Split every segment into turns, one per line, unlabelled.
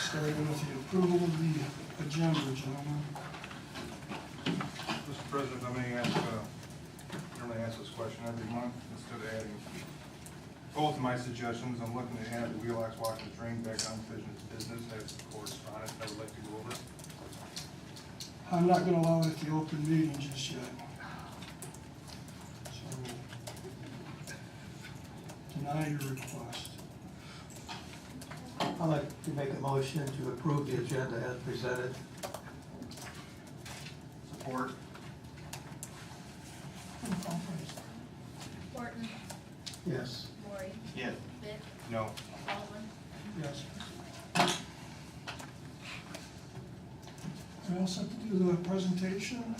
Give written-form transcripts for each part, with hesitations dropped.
Starting with the approval of the agenda, gentlemen.
Mr. President, I may normally ask this question every month instead of adding. Both of my suggestions, I'm looking to have the wheel axe wash and drain back on business as correspondence I would like to go over.
I'm not gonna allow it at the open meeting just yet. So, deny your request.
I'd like to make a motion to approve the agenda as presented.
Support.
Horton,
Yes.
Maury,
Yes.
Vic,
No.
Baldwin.
Yes. We all set to do the presentation?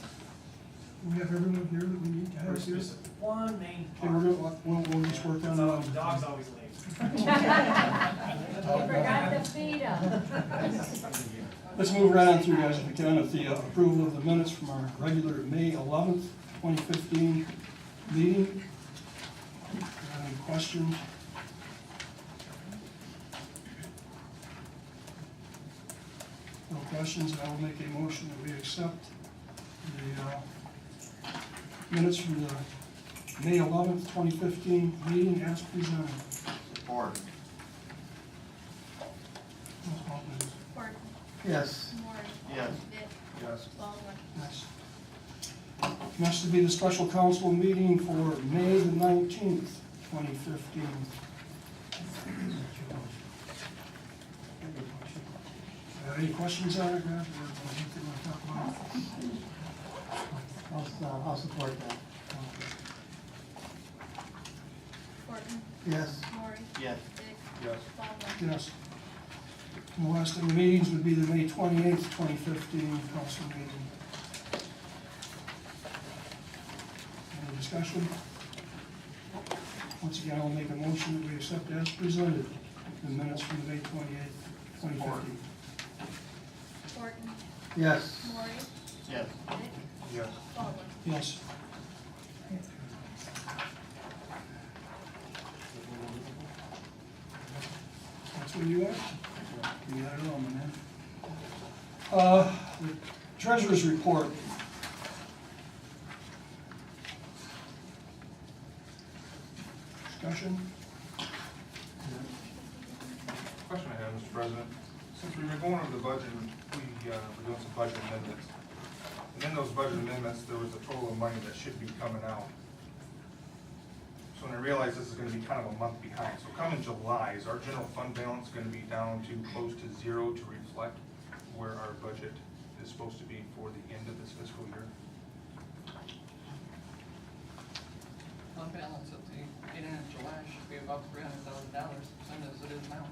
We have everyone here that we need to have
There's
here?
just one main
Okay,
part.
we'll just work on
The
that.
dog's always late.
You forgot to feed him.
Let's move right on through, guys, if we can, with the approval of the minutes from our regular May 11th, 2015 meeting. Any questions? No questions, I will make a motion that we accept the minutes from the May 11th, 2015 meeting as presented.
Support.
Roll call, please.
Horton,
Yes.
Maury.
Yes.
Vic,
Yes.
Baldwin.
Next. Next to be the special council meeting for May the 19th, 2015. Any questions on it, guys? Or anything you want to talk about?
I'll support that.
Horton,
Yes.
Maury.
Yes.
Vic,
Yes.
Baldwin.
Yes. And the last of the meetings would be the May 28th, 2015 council meeting. Any discussion? Once again, I'll make a motion that we accept as presented the minutes from the May 28th, 2015.
Horton,
Yes.
Maury.
Yes.
Vic,
Yes.
Baldwin.
Yes. That's where you are? You got it all, my man. The treasurer's report. Discussion?
Question I have, Mr. President, since we were going over the budget, we were doing some budget amendments. And in those budget amendments, there was a total of money that should be coming out. So when I realized this is gonna be kind of a month behind, so come in July, is our general fund balance gonna be down to close to zero to reflect where our budget is supposed to be for the end of this fiscal year?
Fund balance at the beginning of July should be about $300,000, same as it is now.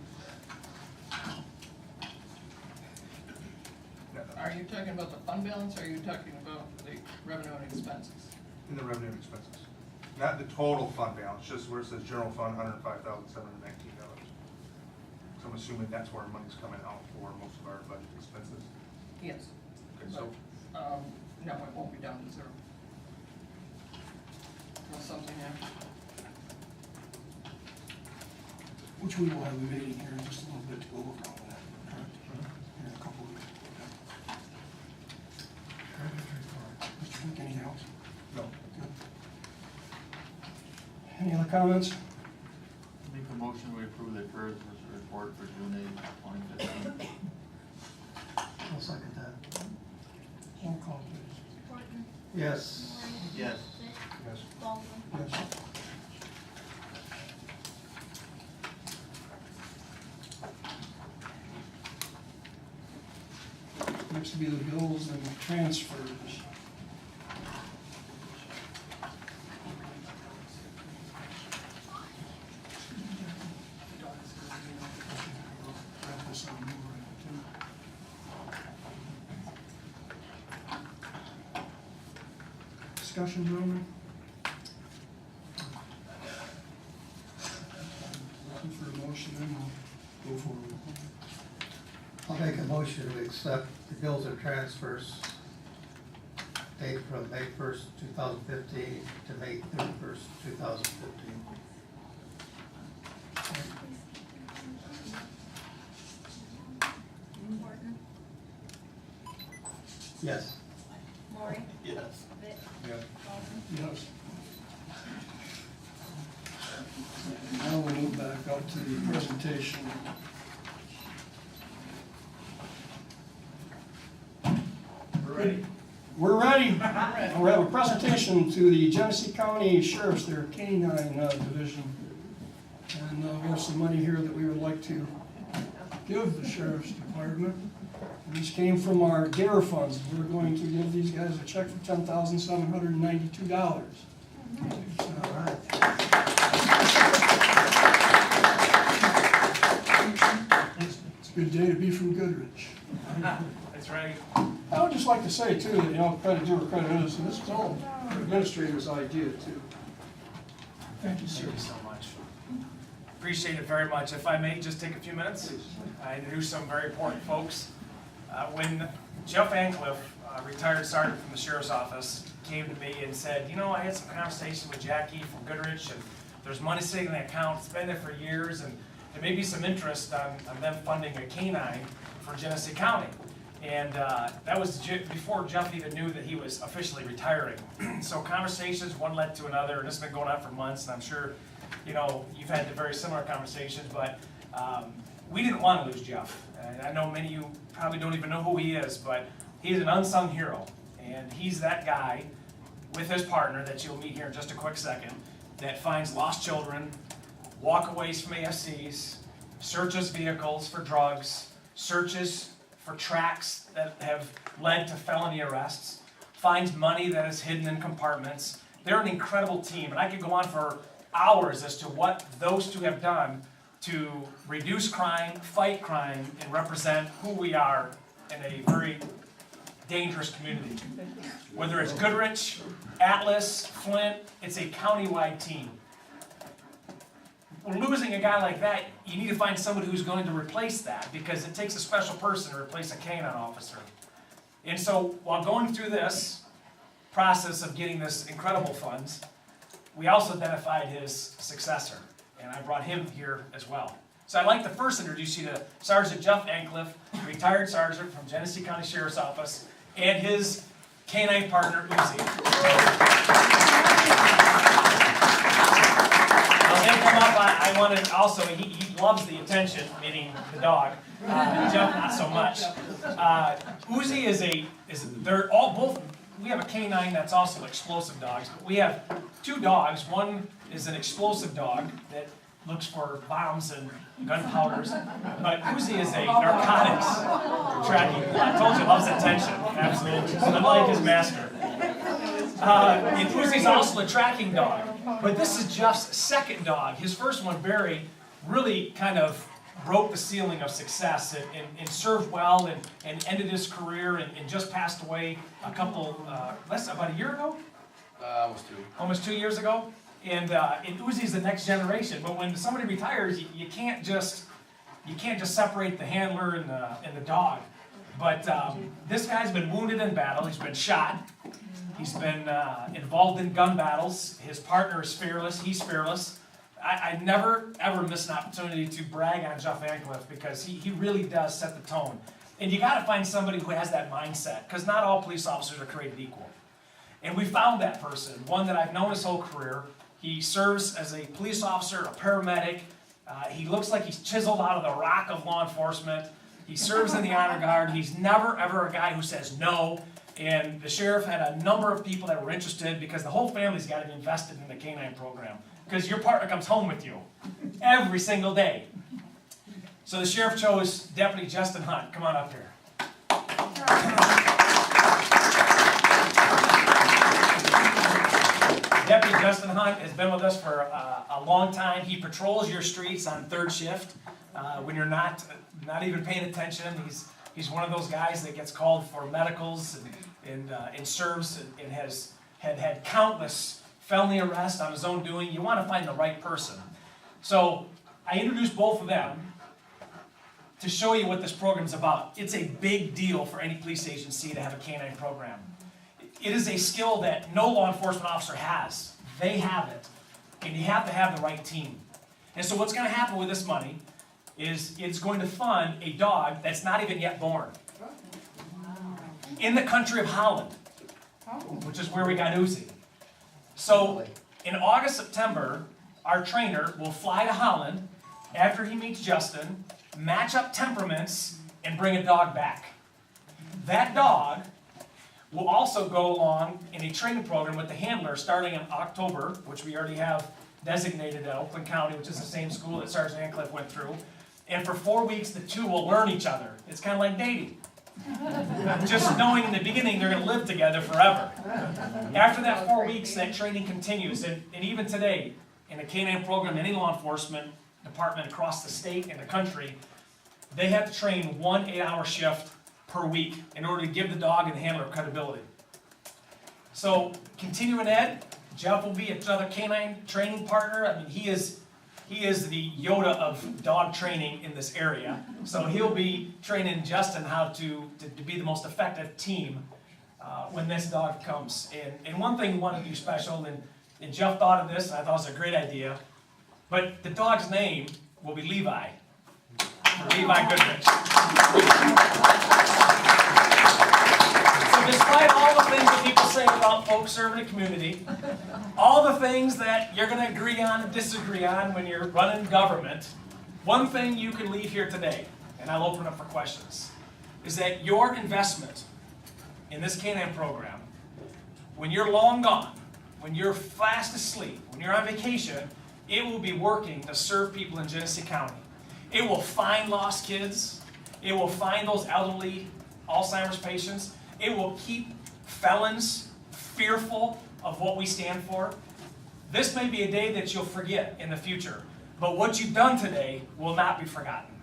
Are you talking about the fund balance, or are you talking about the revenue and expenses?
In the revenue and expenses. Not the total fund balance, just where it says general fund, $105,719. So I'm assuming that's where our money's coming out for most of our budget expenses.
Yes.
Okay, so,
But, no, it won't be down to zero. Unless something happens.
Which we will have a meeting here in just a little bit to go over all of that, correct? In a couple of weeks. Mr. Fink, anything else?
no.
Good. Any other comments?
Make a motion, we approve the treasurer's report for June 8th, 2015.
I'll second that.
Roll call, please.
Horton,
Yes.
Maury.
Yes.
Vic,
Yes.
Baldwin.
Yes. Next to be the bills and transfers. Wrap this up and move right to- Discussion, gentlemen? Looking for a motion, then we'll go forward.
I'll make a motion to accept the bills and transfers dated from May 1st, 2015 to May 31st, 2015. Yes.
Lori,
Yes.
Vic,
Yes.
Walter.
Yes. Now we move back up to the presentation.
We're ready.
We're ready. We have a presentation to the Genesee County Sheriff's, their K-9 division. And we have some money here that we would like to give the Sheriff's Department. And these came from our DARE funds. We're going to give these guys a check for $10,792.
All right.
It's a good day to be from Goodrich.
That's right.
I would just like to say too, that, credit due where credit is, and this is all the administrator's idea too. Thank you, sir.
Thank you so much. Appreciate it very much. If I may just take a few minutes, I introduce some very important folks. When Jeff Ancliffe, retired sergeant from the sheriff's office, came to me and said, I had some conversation with Jackie from Goodrich, and there's money sitting in the account, it's been there for years, and there may be some interest on them funding a K-9 for Genesee County. And that was before Jeff even knew that he was officially retiring. So conversations, one led to another, and this has been going on for months, and I'm sure, you've had the very similar conversations, but we didn't want to lose Jeff. And I know many of you probably don't even know who he is, but he's an unsung hero. And he's that guy with his partner that you'll meet here in just a quick second that finds lost children, walkaways from AFCs, searches vehicles for drugs, searches for tracks that have led to felony arrests, finds money that is hidden in compartments. They're an incredible team, and I could go on for hours as to what those two have done to reduce crime, fight crime, and represent who we are in a very dangerous community. Whether it's Goodrich, Atlas, Flint, it's a county-wide team. We're losing a guy like that, you need to find somebody who's going to replace that, because it takes a special person to replace a K-9 officer. And so, while going through this process of getting this incredible funds, we also identified his successor, and I brought him here as well. So I'd like to first introduce you to Sergeant Jeff Ancliffe, retired sergeant from Genesee County Sheriff's Office, and his K-9 partner, Uzi. Now they come up, I wanted also, he loves the attention, meaning the dog. Jeff, not so much. Uzi they're all both, we have a K-9 that's also explosive dogs, but we have two dogs. One is an explosive dog that looks for bombs and gunpowders, but Uzi is a narcotics tracking. I told you, loves attention, absolutely, unlike his master. And Uzi's also a tracking dog, but this is Jeff's second dog. His first one, Barry, really kind of broke the ceiling of success and served well and ended his career and just passed away about a year ago? Almost 2 years ago. And Uzi's the next generation. But when somebody retires, you can't just separate the handler and the dog. But this guy's been wounded in battle. He's been shot. He's been involved in gun battles. His partner is fearless. He's fearless. I never, ever miss an opportunity to brag on Jeff Ancliffe, because he really does set the tone. And you got to find somebody who has that mindset, because not all police officers are created equal. And we found that person, one that I've known his whole career. He serves as a police officer, a paramedic. He looks like he's chiseled out of the rock of law enforcement. He serves in the honor guard. He's never, ever a guy who says no. And the sheriff had a number of people that were interested, because the whole family's got to be invested in the K-9 program. Because your partner comes home with you every single day. So the sheriff chose Deputy Justin Hunt. Come on up here. Deputy Justin Hunt has been with us for a long time. He patrols your streets on third shift when you're not even paying attention. He's one of those guys that gets called for medicals and serves and has had countless felony arrests on his own doing. You want to find the right person. So I introduced both of them to show you what this program is about. It's a big deal for any police agency to have a K-9 program. It is a skill that no law enforcement officer has. They have it, and you have to have the right team. And so what's going to happen with this money is it's going to fund a dog that's not even yet born. in the country of Holland, which is where we got Uzi. So in August, September, our trainer will fly to Holland after he meets Justin, match up temperaments, and bring a dog back. That dog will also go along in a training program with the handler starting in October, which we already have designated at Oakland County, which is the same school that Sergeant Ancliffe went through. And for 4 weeks, the two will learn each other. It's kind of like dating. Just knowing in the beginning they're going to live together forever. After that 4 weeks, that training continues. And even today, in a K-9 program, any law enforcement department across the state and the country, they have to train 1 8-hour shift per week in order to give the dog and the handler credibility. So, continuing ed, Jeff will be another K-9 training partner. I mean, he is the Yoda of dog training in this area. So he'll be training Justin how to be the most effective team when this dog comes. And one thing we want to do special, and Jeff thought of this, and I thought it was a great idea, but the dog's name will be Levi. Levi Goodrich. So despite all the things that people say about folks serving the community, all the things that you're going to agree on and disagree on when you're running government, one thing you can leave here today, and I'll open up for questions, is that your investment in this K-9 program, when you're long gone, when you're fast asleep, when you're on vacation, it will be working to serve people in Genesee County. It will find lost kids. It will find those elderly Alzheimer's patients. It will keep felons fearful of what we stand for. This may be a day that you'll forget in the future, but what you've done today will not be forgotten.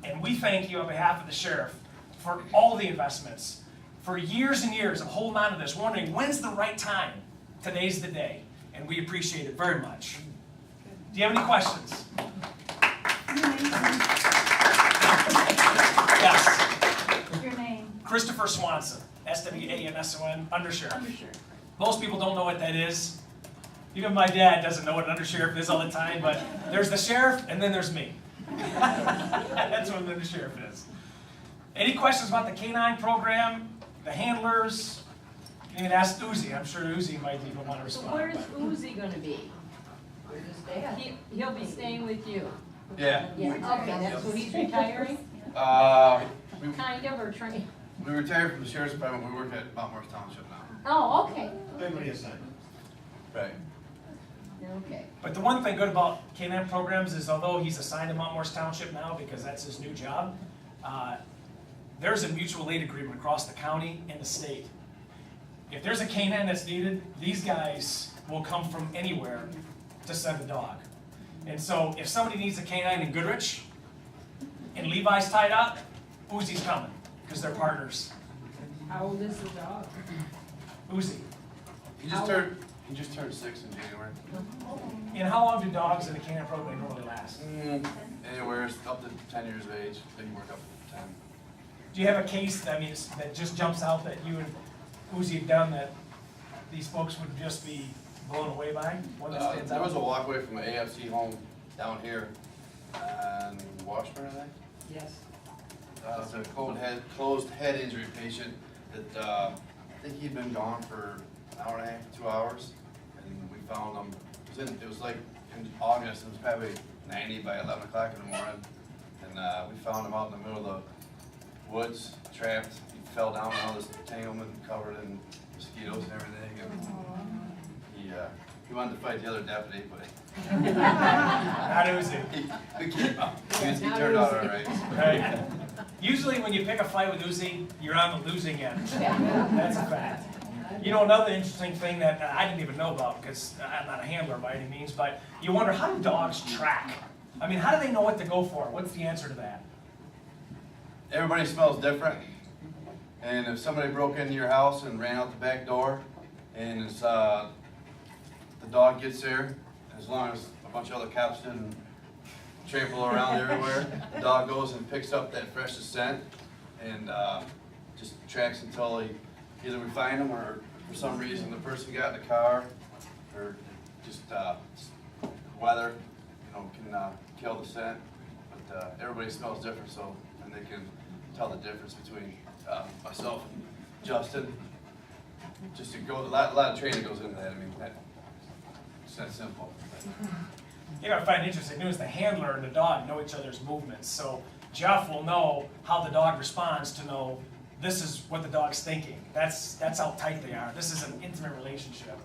And we thank you on behalf of the sheriff for all the investments, for years and years of holding on to this, wondering when's the right time. Today's the day, and we appreciate it very much. Do you have any questions? Yes.
Your name?
Christopher Swanson, SWANSON, Undersheriff.
Undersheriff.
Most people don't know what that is. Even my dad doesn't know what an undersheriff is all the time, but there's the sheriff and then there's me. That's what an undersheriff is. Any questions about the K-9 program, the handlers? You can even ask Uzi. I'm sure Uzi might even want to
So
respond.
where's Uzi gonna be? He'll be staying with you?
Yeah.
Yeah, okay, that's when he's retiring,
We
kind of, or train?
we retired from the sheriff's department, we work at Mount Morris Township now.
Oh, okay,
Right.
okay.
But the one thing good about K-9 programs is although he's assigned to Mount Morris Township now because that's his new job, there's a mutual aid agreement across the county and the state. If there's a K-9 that's needed, these guys will come from anywhere to send a dog. And so if somebody needs a K-9 in Goodrich and Levi's tied up, Uzi's coming because they're partners.
How old is the dog?
Uzi.
He just turned 6 in January.
And how long do dogs in the K-9 program normally last?
Anywhere up to 10 years of age, they can work up to 10.
Do you have a case that that just jumps out that you and Uzi have done that these folks would just be blown away by? One that stands
There
out?
was a walkway from an AFC home down here in Washburn, I think.
Yes.
It's a closed head injury patient that, I think he'd been gone for an hour and a half, 2 hours. And we found him, it was like in August, it was probably 90 by 11 o'clock in the morning. And we found him out in the middle of the woods, trapped. He fell down in all this entanglement covered in mosquitoes and everything. And he wanted to fight the other deputy, but
Not Uzi.
he turned out all right.
Right. Usually when you pick a fight with Uzi, you're on the losing end. That's a fact. You know, another interesting thing that I didn't even know about, because I'm not a handler by any means, but you wonder, how do dogs track? I mean, how do they know what to go for? What's the answer to that?
Everybody smells different. And if somebody broke into your house and ran out the back door, and it's, the dog gets there, as long as a bunch of other cops didn't trample around everywhere, the dog goes and picks up that freshest scent and just tracks until either we find them or for some reason the person got in the car, or just weather, can kill the scent. But everybody smells different, so and they can tell the difference between myself and Justin. Just to go, a lot of training goes into that, I mean, it's that simple.
You know, I find interesting news, the handler and the dog know each other's movements, so Jeff will know how the dog responds to know this is what the dog's thinking. That's how tight they are. This is an intimate relationship.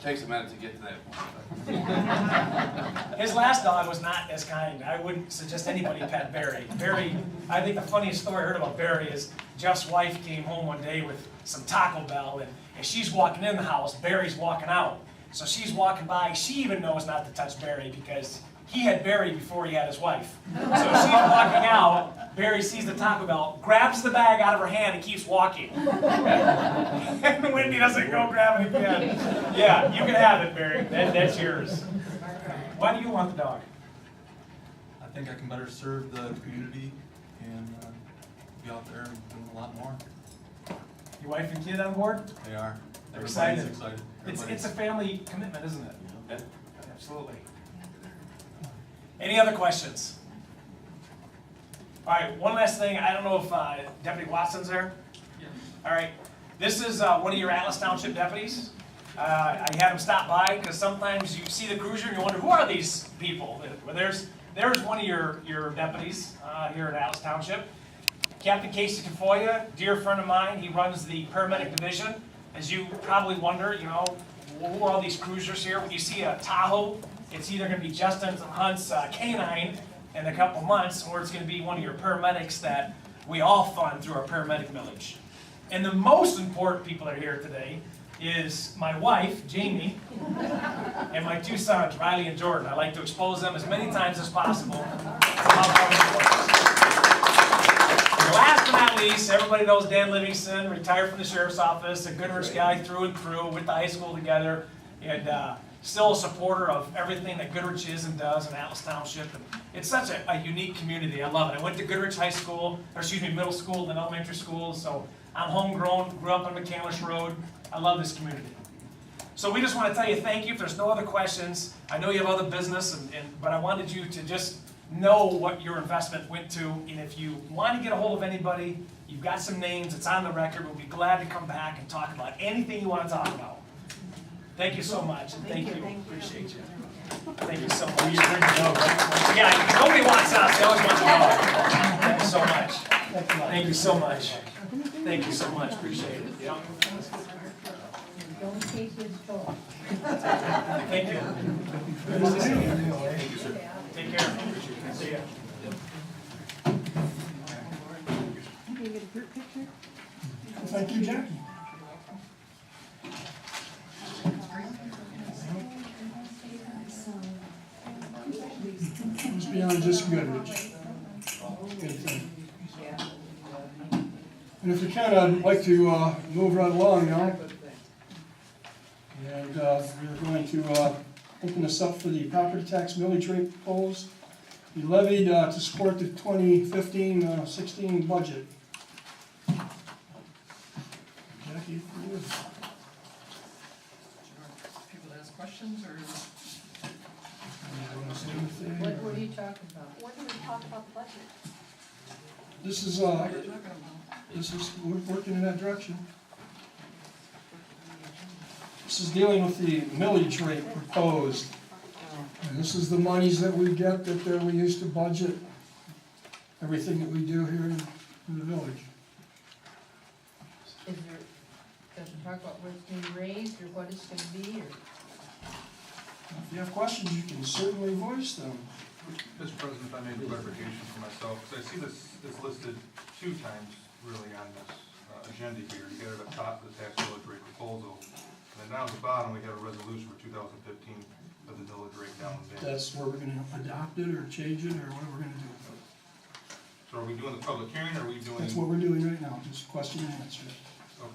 Takes a minute to get to that point.
His last dog was not as kind. I wouldn't suggest anybody pet Barry. Barry, I think the funniest story I heard about Barry is Jeff's wife came home one day with some Taco Bell, and as she's walking in the house, Barry's walking out. So she's walking by, she even knows not to touch Barry because he had Barry before he had his wife. So she's walking out, Barry sees the Taco Bell, grabs the bag out of her hand and keeps walking. And Wendy doesn't go grab it again. Yeah, you can have it, Barry. That's yours. Why do you want the dog?
I think I can better serve the community and be out there and doing a lot more.
Your wife and kid on board?
They are.
They're
Everybody's
excited.
excited.
It's a family commitment, isn't it?
Yeah.
Absolutely. Any other questions? All right, one last thing. I don't know if Deputy Watson's there. All right, this is one of your Atlas Township deputies. I had him stop by because sometimes you see the cruiser and you wonder, who are these people? Well, there's one of your deputies here at Atlas Township. Captain Casey Tafoya, dear friend of mine, he runs the paramedic division. As you probably wonder, you know, who are all these cruisers here? When you see a Tahoe, it's either going to be Justin Hunt's K9 in a couple months, or it's going to be one of your paramedics that we all fund through our paramedic village. And the most important people that are here today is my wife, Jamie, and my two sons, Riley and Jordan. I like to expose them as many times as possible to how government works. And last but not least, everybody knows Dan Livingston, retired from the sheriff's office, a Goodrich guy through and through, went to high school together, and still a supporter of everything that Goodrich is and does in Atlas Township. And it's such a unique community. I love it. I went to Goodrich High School, or excuse me, middle school and elementary school, so I'm homegrown, grew up on McCandless Road. I love this community. So we just want to tell you thank you. If there's no other questions, I know you have other business, but I wanted you to just know what your investment went to. And if you want to get a hold of anybody, you've got some names, it's on the record. We'll be glad to come back and talk about anything you want to talk about. Thank you so much, and thank you. Appreciate you. Thank you so much. Yeah, nobody wants us. They always want the dog. Thank you so much. Thank you so much. Thank you so much. Appreciate it. Yeah.
Don't take his toy.
Thank you.
Thank you, sir.
Take care. See ya.
Can you get a group picture?
Thank you, Jackie. It's beyond just Goodrich. Good thing. And if you can, I'd like to move right along now. And we're going to open this up for the property tax millage rate proposed. Be levied to support the 2015-16 budget. Jackie, for you.
People ask questions or?
You wanna say anything,
What
or-
are you talking about?
When do we talk about the budget?
This is,
What are you talking about?
we're working in that direction. This is dealing with the millage rate proposed. And this is the monies that we get that we use to budget everything that we do here in the village.
Is there, does it talk about what it's being raised or what it's gonna be, or?
If you have questions, you can certainly voice them.
Mr. President, if I may do clarification for myself, because I see this listed 2 times really on this agenda here. You got it at the top, the tax millage rate proposal, and then down at the bottom, we got a resolution for 2015 of the millage rate down there.
That's where we're gonna adopt it or change it or what we're gonna do.
So are we doing the public hearing, or are we doing?
That's what we're doing right now, just question and answer.
Okay.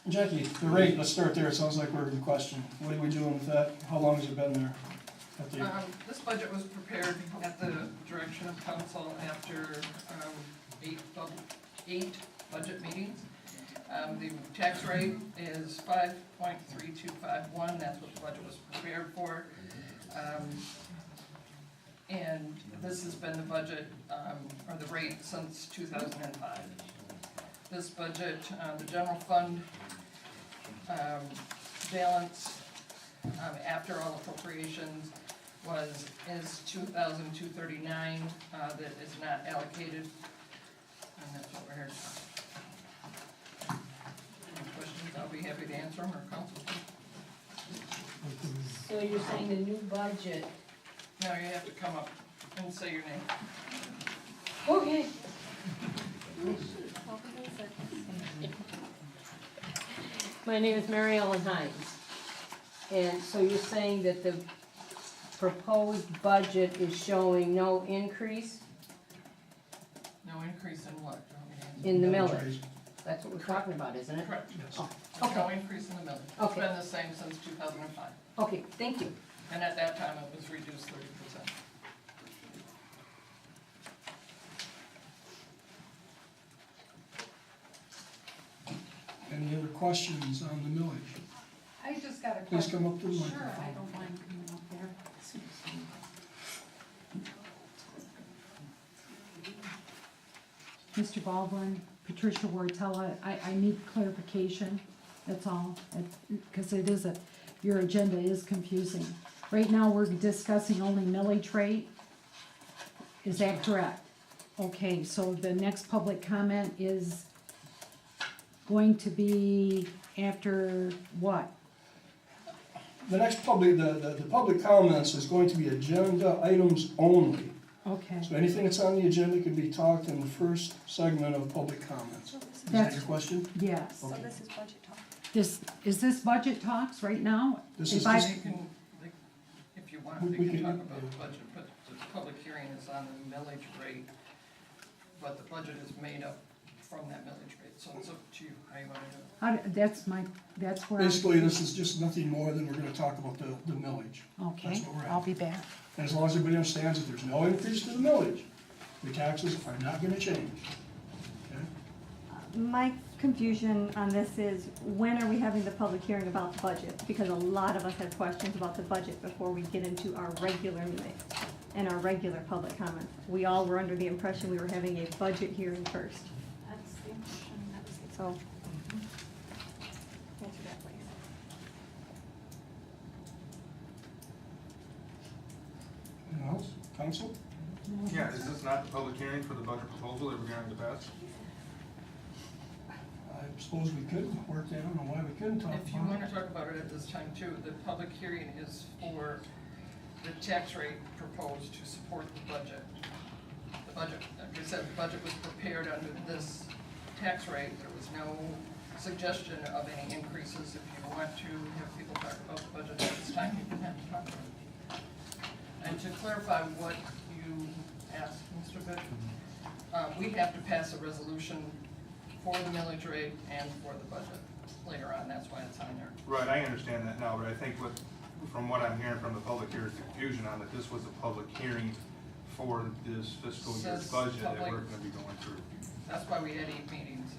Jackie, the rate, let's start there. It sounds like we're in question. What are we doing with that? How long has it been there? At the-
This budget was prepared at the direction of council after 8 budget meetings. The tax rate is 5.3251, that's what the budget was prepared for. And this has been the budget, or the rate since 2005. This budget, the general fund balance after all appropriations is $2,239 that is not allocated, and that's what we're here to talk. Any questions? I'll be happy to answer them, or council.
So you're saying the new budget,
No, you have to come up and say your name.
okay. My name is Mary Ellen Hines. And so you're saying that the proposed budget is showing no increase
No increase in what?
in the millage? That's what we're talking about, isn't it?
Correct.
Yes.
There's no increase in the millage. It's
Okay.
been the same since 2005.
Okay, thank you.
And at that time, it was reduced 30%.
Any other questions on the millage?
I just got a
Please
question.
come up to the
Sure,
microphone.
I don't mind coming up there. Mr. Baldwin, Patricia Wartella, I need clarification, that's all, because it is your agenda is confusing. Right now, we're discussing only millage rate, is that correct? Okay, so the next public comment is going to be after what?
The next public, the public comments is going to be agenda items only.
Okay,
So anything that's on the agenda can be talked in the first segment of public comments. Is that
That's-
your question?
yes.
Okay.
This is budget talk.
Is this budget talks right now?
This
If
is
I-
just-
They can, if you want,
We
they can
can-
talk about the budget, but the public hearing is on the millage rate, but the budget is made up from that millage rate, so it's up to you how you want to do it.
That's where.
Basically, this is just nothing more than we're gonna talk about the millage.
Okay,
That's what we're at.
I'll be back.
And as long as everybody understands that there's no increase to the millage, the taxes are not gonna change. Okay?
My confusion on this is, when are we having the public hearing about the budget? Because a lot of us had questions about the budget before we get into our regular meeting and our regular public comments. We all were under the impression we were having a budget hearing first.
That's the impression, that was the.
So, answer that, please.
Anything else? Council?
Yeah, is this not the public hearing for the budget proposal that we're going to pass?
I suppose we could work that. I don't know why we couldn't talk
If you
about
want
it.
to talk about it at this time too, the public hearing is for the tax rate proposed to support the budget. The budget, like I said, the budget was prepared under this tax rate. There was no suggestion of any increases. If you want to have people talk about the budget at this time, you can have to talk about it. And to clarify what you asked, Mr. Vick, we have to pass a resolution for the millage rate and for the budget later on. That's why it's on there.
Right, I understand that now, but I think from what I'm hearing from the public here is the confusion on that this was a public hearing for this fiscal year's
Says
budget that
public-
we're gonna be going through.
That's why we had 8 meetings.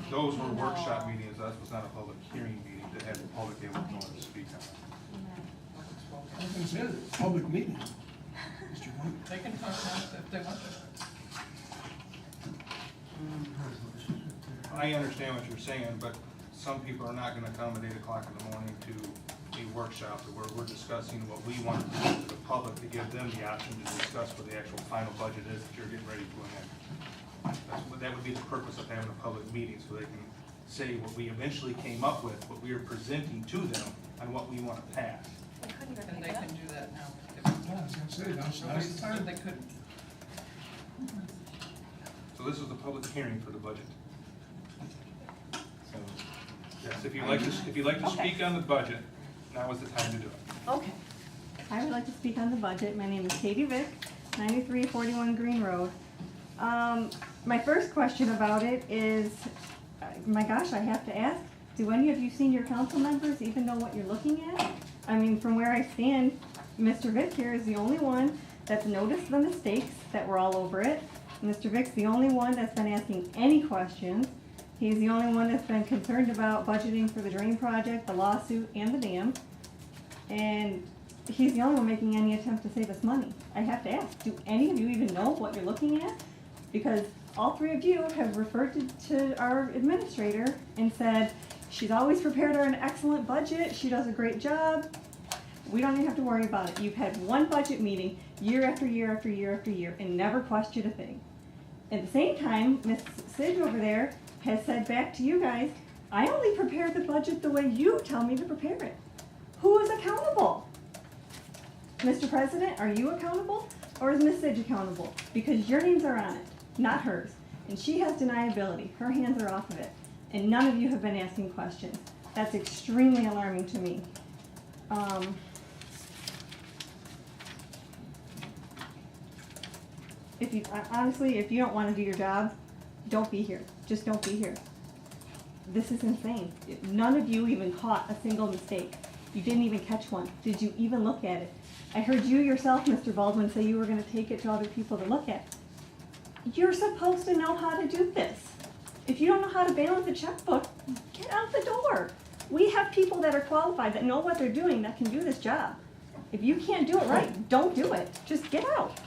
Those were workshop meetings, that was not a public hearing meeting that had the public able to go and speak on it.
Public spoke.
I can say it, it's a public meeting. Mr. White.
They can talk about it if they want to.
I understand what you're saying, but some people are not gonna come at 8 o'clock in the morning to a workshop where we're discussing what we want to present to the public to give them the option to discuss what the actual final budget is that you're getting ready to enact. That would be the purpose of having a public meeting, so they can say what we eventually came up with, what we are presenting to them, and what we want to pass.
And they can do that now.
Yeah, I was gonna say, now's
Nobody
the
said
time.
they couldn't.
So this is the public hearing for the budget. So, yes, if you'd like to speak on the budget, now is the time to do it.
Okay. I would like to speak on the budget. My name is Katie Vick, 9341 Green Road. My first question about it is, my gosh, I have to ask, do any of you senior council members even know what you're looking at? I mean, from where I stand, Mr. Vick here is the only one that's noticed the mistakes that were all over it. Mr. Vick's the only one that's been asking any questions. He's the only one that's been concerned about budgeting for the drain project, the lawsuit, and the dam. And he's the only one making any attempt to save us money. I have to ask, do any of you even know what you're looking at? Because all three of you have referred to our administrator and said, she's always prepared an excellent budget, she does a great job. We don't even have to worry about it. You've had one budget meeting year after year after year after year and never questioned a thing. At the same time, Ms. Sidge over there has said back to you guys, I only prepare the budget the way you tell me to prepare it. Who is accountable? Mr. President, are you accountable or is Ms. Sidge accountable? Because your names are on it, not hers. And she has deniability. Her hands are off of it. And none of you have been asking questions. That's extremely alarming to me. If you, honestly, if you don't want to do your job, don't be here. Just don't be here. This is insane. None of you even caught a single mistake. You didn't even catch one. Did you even look at it? I heard you yourself, Mr. Baldwin, say you were going to take it to other people to look at. You're supposed to know how to do this. If you don't know how to balance a checkbook, get out the door. We have people that are qualified, that know what they're doing, that can do this job. If you can't do it right, don't do it. Just get out.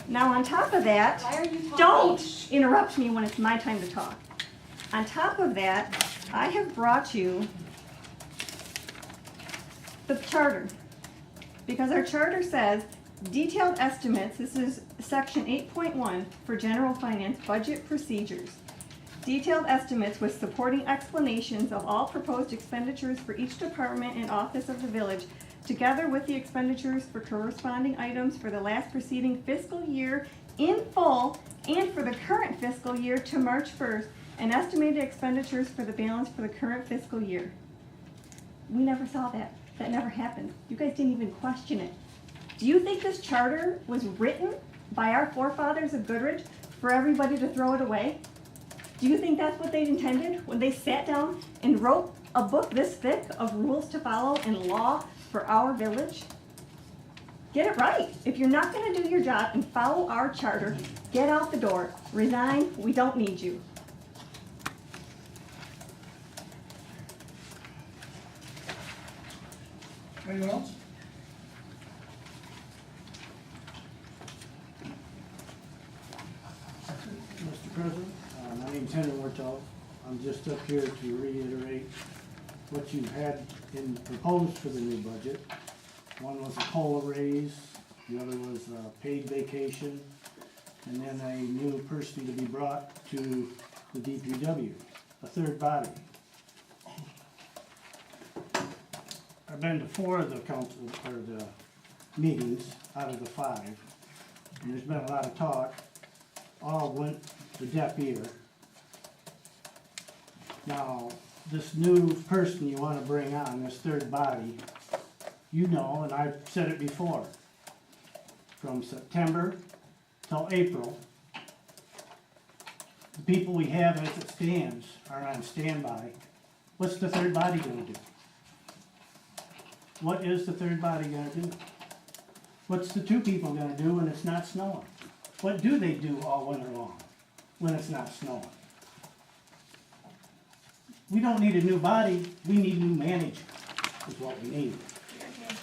Now on top of that,
Why are you talking?
don't interrupt me when it's my time to talk. On top of that, I have brought you the charter. Because our charter says detailed estimates, this is section 8.1 for general finance budget procedures. Detailed estimates with supporting explanations of all proposed expenditures for each department and office of the village, together with the expenditures for corresponding items for the last preceding fiscal year in full and for the current fiscal year to March 1st, and estimated expenditures for the balance for the current fiscal year. We never saw that. That never happened. You guys didn't even question it. Do you think this charter was written by our forefathers of Goodrich for everybody to throw it away? Do you think that's what they intended when they sat down and wrote a book this thick of rules to follow and law for our village? Get it right. If you're not going to do your job and follow our charter, get out the door. Resign. We don't need you.
Anyone else?
Mr. President, my name's Henry Wartell. I'm just up here to reiterate what you had proposed for the new budget. One was a COLA raise, the other was a paid vacation, and then a new person to be brought to the DPW, a third body. I've been to 4 of the council, or the meetings out of the 5, and there's been a lot of talk. All went to deaf ear. Now, this new person you want to bring on, this third body, you know, and I've said it before, from September till April, the people we have as it stands are on standby. What's the third body going to do? What is the third body going to do? What's the 2 people going to do when it's not snowing? What do they do all winter long when it's not snowing? We don't need a new body, we need new management is what we need.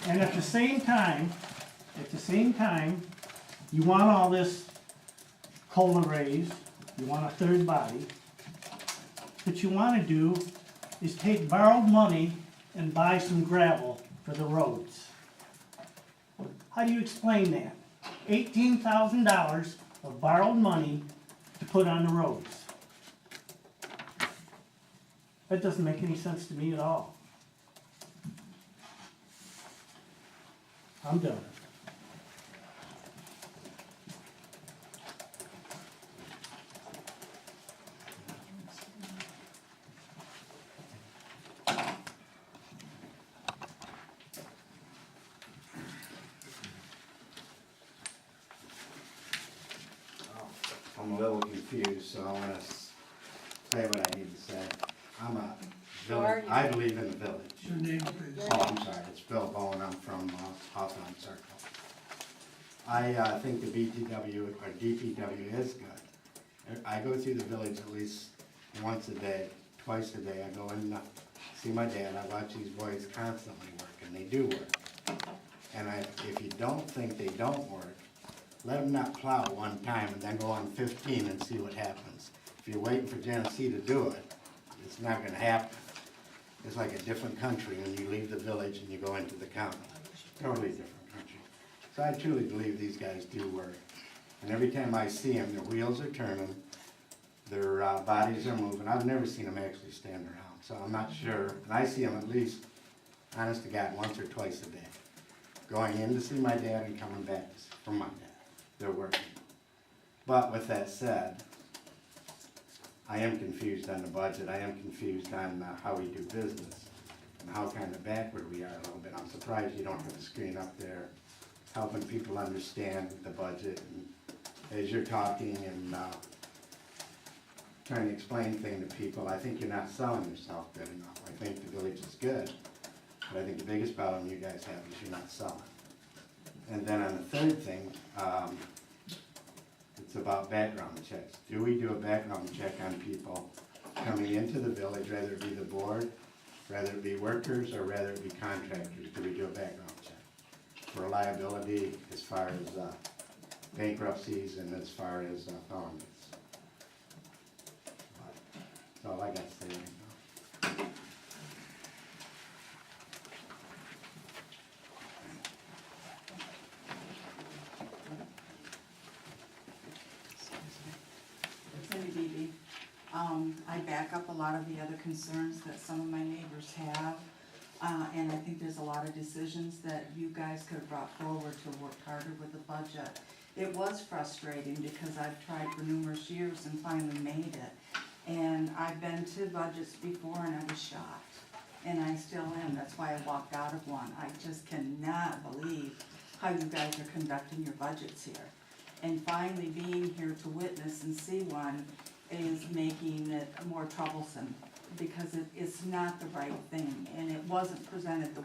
And at the same time, you want all this COLA raise, you want a third body. What you want to do is take borrowed money and buy some gravel for the roads. How do you explain that? $18,000 of borrowed money to put on the roads. That doesn't make any sense to me at all. I'm done.
I'm a little confused, so I want to say what I need to say. I'm a village, I believe in the village.
Your name, please.
Oh, I'm sorry, it's Phil Bowen, I'm from Hawthorne Circle. I think the BTW, or DPW is good. I go through the village at least once a day, twice a day. I go in, see my dad, I watch these boys constantly working. and they do work. And if you don't think they don't work, let them not plow one time and then go on 15 and see what happens. If you're waiting for Genesee to do it, it's not gonna happen. It's like a different country when you leave the village and you go into the county. Totally different country. So I truly believe these guys do work. And every time I see them, their wheels are turning, their bodies are moving. I've never seen them actually stand around, so I'm not sure. And I see them at least, honest to God, once or twice a day. Going in to see my dad and coming back from my dad. They're working. But with that said, I am confused on the budget. I am confused on how we do business and how kind of backward we are a little bit. I'm surprised you don't have a screen up there helping people understand the budget. And as you're talking and trying to explain things to people, I think you're not selling yourself good enough. I think the village is good, but I think the biggest problem you guys have is you're not selling. And then on the third thing, it's about background checks. Do we do a background check on people coming into the village, whether it be the board, whether it be workers, or whether it be contractors? Do we do a background check for liability as far as bankruptcies and as far as felonies? That's all I got to say right now.
Cindy Beebe. I back up a lot of the other concerns that some of my neighbors have. And I think there's a lot of decisions that you guys could have brought forward to work harder with the budget. It was frustrating because I've tried for numerous years and finally made it. And I've been to budgets before and I was shocked. And I still am. That's why I walked out of one. I just cannot believe how you guys are conducting your budgets here. And finally being here to witness and see one is making it more troublesome because it's not the right thing and it wasn't presented the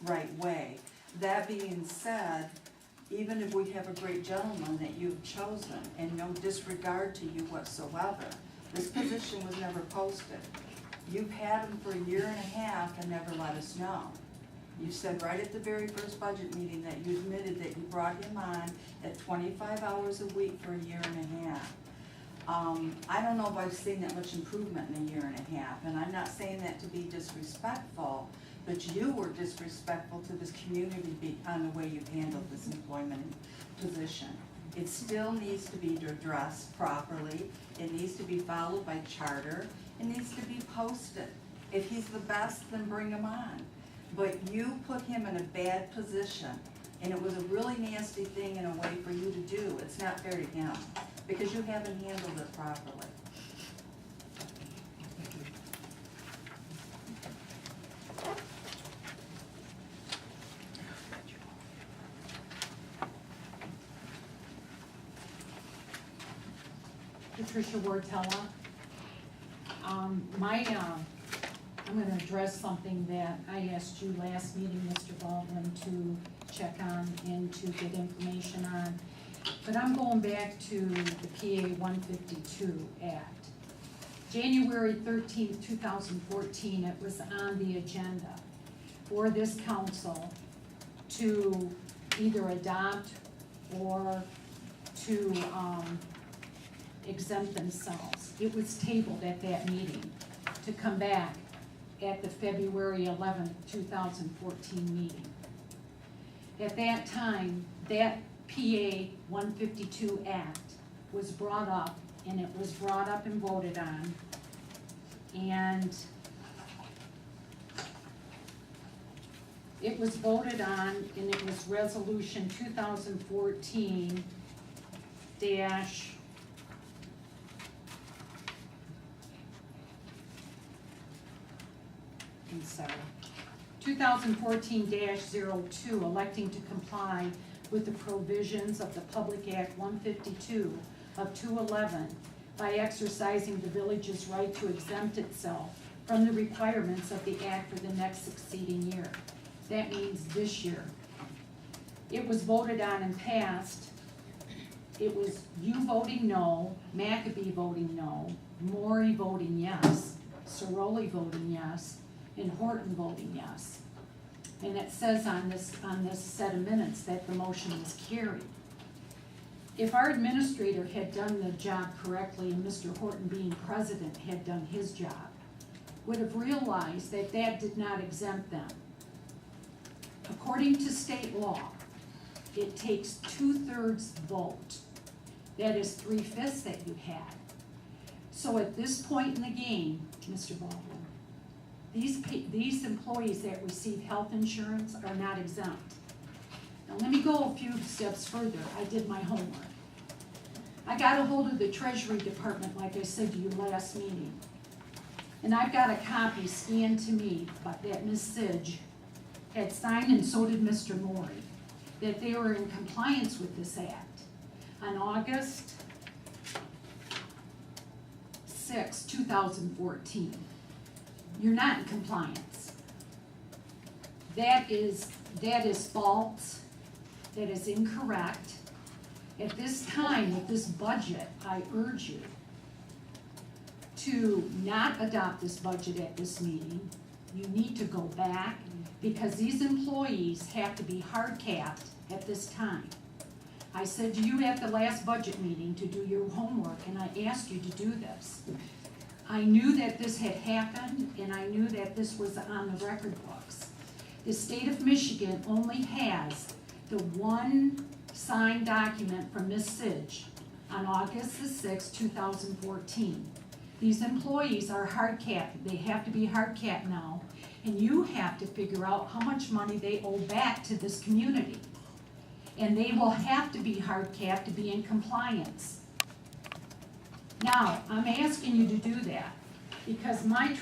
right way. That being said, even if we have a great gentleman that you've chosen and no disregard to you whatsoever, this position was never posted. You've had him for a year and a half and never let us know. You said right at the very first budget meeting that you admitted that you brought him on at 25 hours a week for a year and a half. I don't know if I've seen that much improvement in a year and a half, and I'm not saying that to be disrespectful, but you were disrespectful to this community on the way you handled this employment position. It still needs to be addressed properly. It needs to be followed by charter. It needs to be posted. If he's the best, then bring him on. But you put him in a bad position, and it was a really nasty thing in a way for you to do. It's not fair to him, because you haven't handled it properly.
Patricia Wartella. I'm gonna address something that I asked you last meeting, Mr. Baldwin, to check on and to get information on. But I'm going back to the PA 152 Act. January 13th, 2014, it was on the agenda for this council to either adopt or to exempt themselves. It was tabled at that meeting to come back at the February 11th, 2014 meeting. At that time, that PA 152 Act was brought up, and it was brought up and voted on, and it was voted on, and it was resolution 2014 dash I'm sorry, 2014-02, electing to comply with the provisions of the Public Act 152 of 2011 by exercising the village's right to exempt itself from the requirements of the act for the next succeeding year. That means this year. It was voted on and passed. It was you voting no, McAbee voting no, Maury voting yes, Ciroli voting yes, and Horton voting yes. And it says on this set of minutes that the motion was carried. If our administrator had done the job correctly and Mr. Horton being president had done his job, would have realized that that did not exempt them. According to state law, it takes 2/3 vote. That is 3/5 that you had. So at this point in the game, Mr. Baldwin, these employees that receive health insurance are not exempt. Now let me go a few steps further. I did my homework. I got a hold of the Treasury Department, like I said to you last meeting. And I've got a copy scanned to me, but that Ms. Sidge had signed, and so did Mr. Maury, that they were in compliance with this act. On August 6, 2014. You're not in compliance. That is false. That is incorrect. At this time, with this budget, I urge you to not adopt this budget at this meeting. You need to go back, because these employees have to be hard capped at this time. I said to you at the last budget meeting to do your homework, and I asked you to do this. I knew that this had happened, and I knew that this was on the record books. The state of Michigan only has the one signed document from Ms. Sidge on August the 6th, 2014. These employees are hard capped. They have to be hard capped now, and you have to figure out how much money they owe back to this community. And they will have to be hard capped to be in compliance. Now, I'm asking you to do that, because my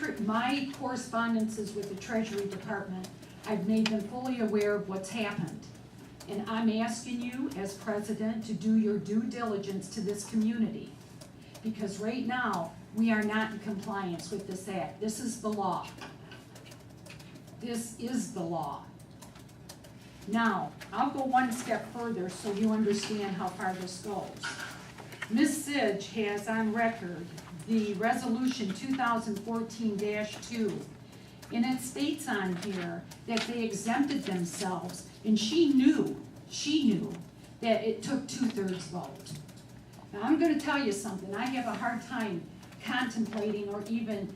correspondences with the Treasury Department, I've made them fully aware of what's happened. And I'm asking you, as president, to do your due diligence to this community. Because right now, we are not in compliance with this act. This is the law. This is the law. Now, I'll go one step further so you understand how far this goes. Ms. Sidge has on record the resolution 2014-2, and it states on here that they exempted themselves, and she knew that it took 2/3 vote. Now, I'm gonna tell you something. I have a hard time contemplating or even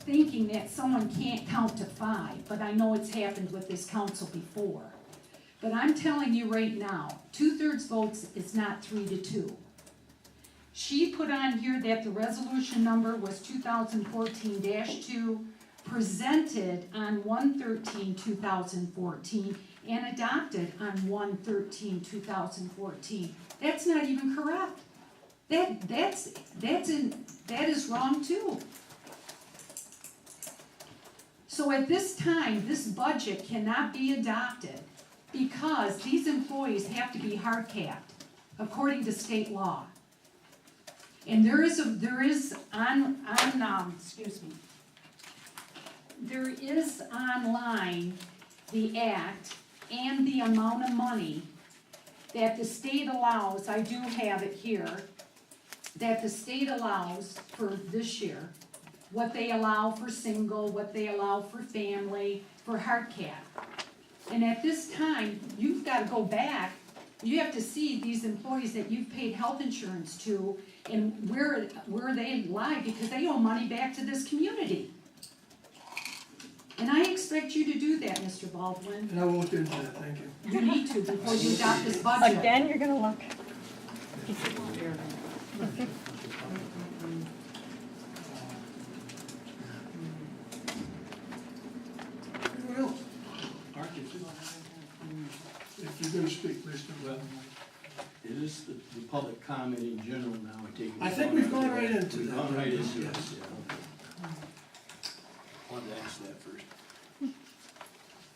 thinking that someone can't count to 5, but I know it's happened with this council before. But I'm telling you right now, 2/3 votes is not 3-2. She put on here that the resolution number was 2014-2, presented on 1/13/2014, and adopted on 1/13/2014. That's not even correct. That is wrong too. So at this time, this budget cannot be adopted because these employees have to be hard capped according to state law. And there is online the act and the amount of money that the state allows. I do have it here, that the state allows for this year, what they allow for single, what they allow for family, for hard cap. And at this time, you've got to go back, you have to see these employees that you've paid health insurance to and where they lie, because they owe money back to this community. And I expect you to do that, Mr. Baldwin.
And I will look into that, thank you.
You need to before you adopt this budget.
Again, you're gonna look.
Anyone else? If you're gonna speak, please do.
Well, it is the public comment in general now,
I think we've gone right into
We've
that.
gone right into it,
Yes.
yeah, okay. Wanted to ask that first.